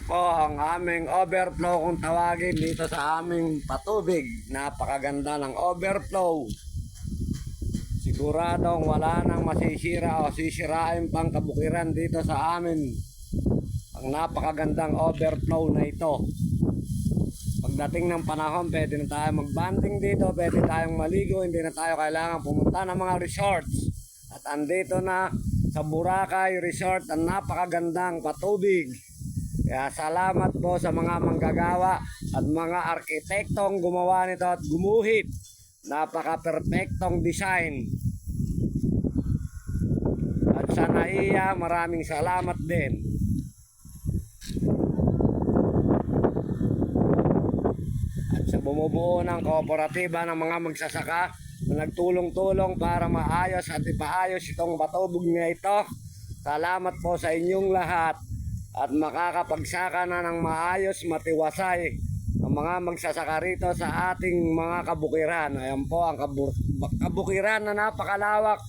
po ang aming overflow kung tawagin dito sa aming patubig. Napakaganda ng overflow. Siguradong wala nang masisira o sisirain pang kabukiran dito sa amin. Ang napakagandang overflow na ito. Pagdating ng panahon, pwede na tayo magbanding dito, pwede tayong maligo, hindi na tayo kailangan pumunta ng mga resorts. At andito na sa Boracay Resort ang napakagandang patubig. Kaya salamat po sa mga manggagawa at mga arkitektong gumawa nito at gumuhit. Napaka-perfectong design. At sa NAIA, maraming salamat din. At sa bumubuo ng kooperatiba ng mga magsasaka na nagtulong-tulong para maayos at ipaayos itong patubig na ito. Salamat po sa inyong lahat. At makakapagsaka na ng maayos, matiwasay ang mga magsasaka rito sa ating mga kabukiran. Ayan po ang kabukiran na napakalawak